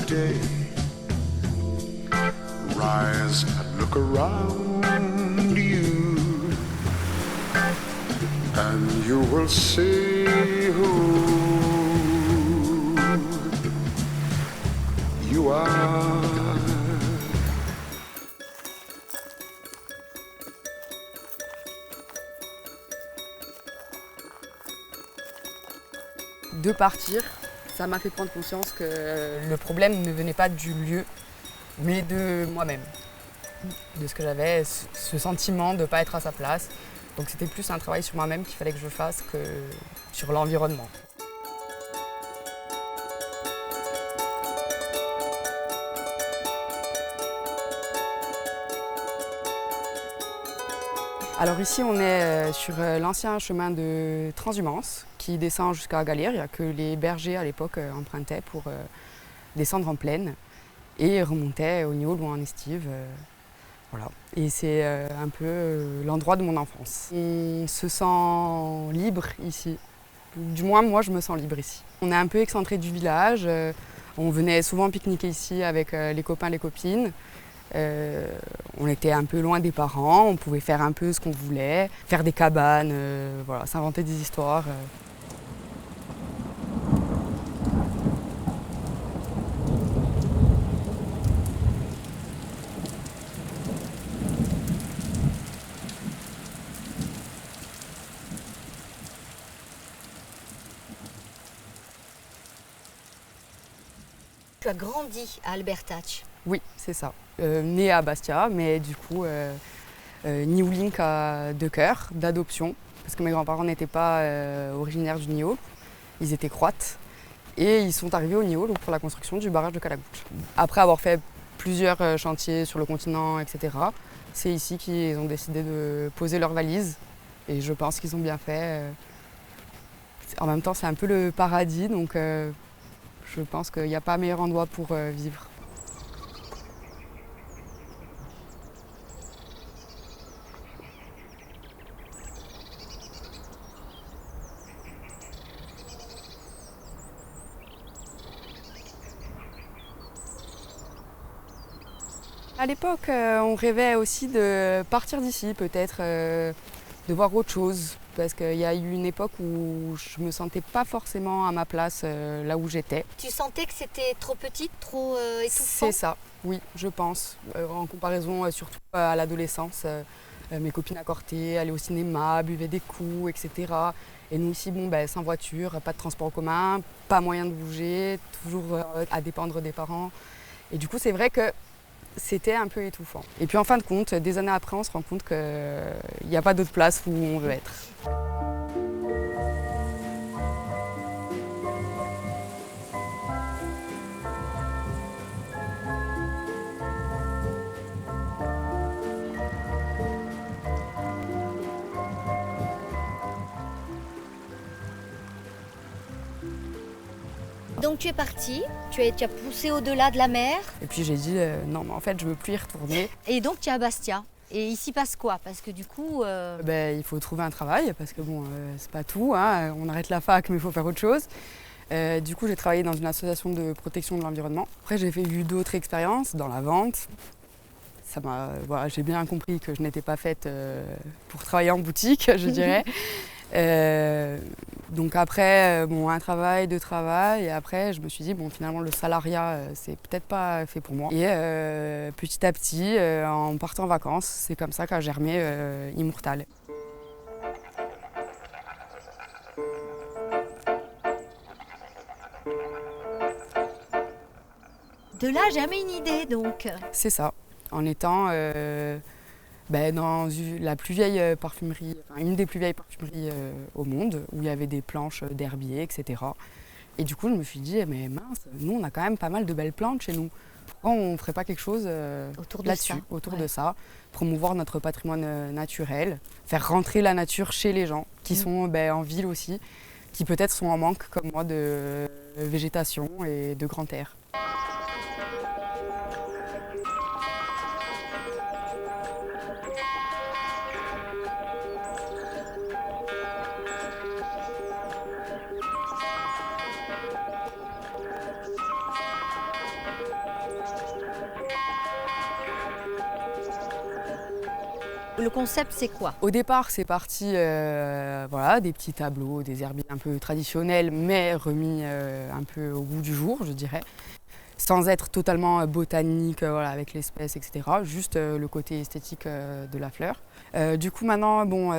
day. Rise and look around you, and you will see who you are. De partir, ça m'a fait prendre conscience que le problème ne venait pas du lieu, mais de moi-même. De ce que j'avais, ce sentiment de ne pas être à sa place. Donc c'était plus un travail sur moi-même qu'il fallait que je fasse que sur l'environnement. Alors ici on est sur l'ancien chemin de transhumance qui descend jusqu'à Galir, que les bergers à l'époque empruntaient pour descendre en plaine et remontaient au Niol ou en estive. Voilà. Et c'est un peu l'endroit de mon enfance. On se sent libre ici. Du moins moi je me sens libre ici. On est un peu excentré du village. On venait souvent pique-niquer ici avec les copains, les copines. On était un peu loin des parents, on pouvait faire un peu ce qu'on voulait, faire des cabanes, voilà, s'inventer des histoires. Tu as grandi à Albertach. Oui, c'est ça. Née à Bastia, mais du coup, Niolink de cœur, d'adoption, parce que mes grands-parents n'étaient pas originaires du Niol, ils étaient croates, et ils sont arrivés au Niol pour la construction du barrage de Kalaguch. Après avoir fait plusieurs chantiers sur le continent, etc., c'est ici qu'ils ont décidé de poser leurs valises, et je pense qu'ils ont bien fait. En même temps, c'est un peu le paradis, donc je pense qu'il n'y a pas meilleur endroit pour vivre. À l'époque, on rêvait aussi de partir d'ici, peut-être de voir autre chose. Parce qu'il y a eu une époque où je ne me sentais pas forcément à ma place là où j'étais. Tu sentais que c'était trop petite, trop étouffant? C'est ça, oui, je pense. En comparaison surtout à l'adolescence, mes copines accortaient, allaient au cinéma, buvaient des coups, etc. Et nous ici, sans voiture, pas de transport en commun, pas moyen de bouger, toujours à dépendre des parents. Et du coup, c'est vrai que c'était un peu étouffant. Et puis en fin de compte, des années après, on se rend compte qu'il n'y a pas d'autre place où on veut être. Donc tu es partie, tu as poussé au-delà de la mer. Et puis j'ai dit non, mais en fait, je veux plus y retourner. Et donc tu es à Bastia. Et il s'y passe quoi? Parce que du coup... Il faut trouver un travail, parce que c'est pas tout, hein. On arrête la fac, mais il faut faire autre chose. Du coup, j'ai travaillé dans une association de protection de l'environnement. Après, j'ai eu d'autres expériences dans la vente. J'ai bien compris que je n'étais pas faite pour travailler en boutique, je dirais. Donc après, un travail, deux travails, et après je me suis dit, finalement le salariat, c'est peut-être pas fait pour moi. Et petit à petit, en partant en vacances, c'est comme ça qu'a germé Immortal. De là, jamais une idée donc. C'est ça, en étant dans la plus vieille parfumerie, une des plus vieilles parfumeries au monde, où il y avait des planches d'herbier, etc. Et du coup, je me suis dit, mais mince, nous, on a quand même pas mal de belles plantes chez nous. Pourquoi on ne ferait pas quelque chose là-dessus, autour de ça, promouvoir notre patrimoine naturel, faire rentrer la nature chez les gens, qui sont en ville aussi, qui peut-être sont en manque, comme moi, de végétation et de grand air. Le concept, c'est quoi? Au départ, c'est parti voilà, des petits tableaux, des herbiers un peu traditionnels, mais remis un peu au goût du jour, je dirais. Sans être totalement botanique, voilà, avec l'espèce, etc. Juste le côté esthétique de la fleur. Du coup, maintenant, bon,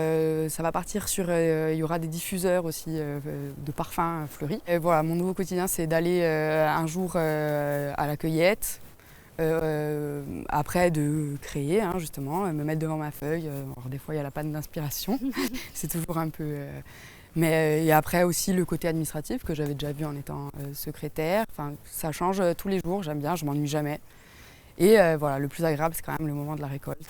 ça va partir sur... il y aura des diffuseurs aussi de parfums fleuris. Et voilà, mon nouveau quotidien, c'est d'aller un jour à la cueillette. Après de créer, hein, justement, me mettre devant ma feuille. Alors, des fois, il y a la panne d'inspiration. C'est toujours un peu... Mais et après aussi le côté administratif que j'avais déjà vu en étant secrétaire. Enfin, ça change tous les jours, j'aime bien, je m'ennuie jamais. Et voilà, le plus agréable, c'est quand même le moment de la récolte.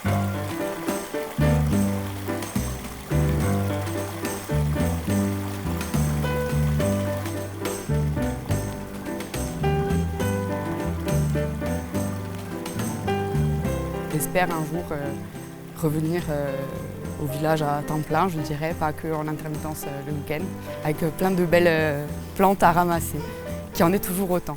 J'espère un jour revenir au village à temps plein, je dirais, pas qu'en intermittence le week-end, avec plein de belles plantes à ramasser, qui en est toujours autant.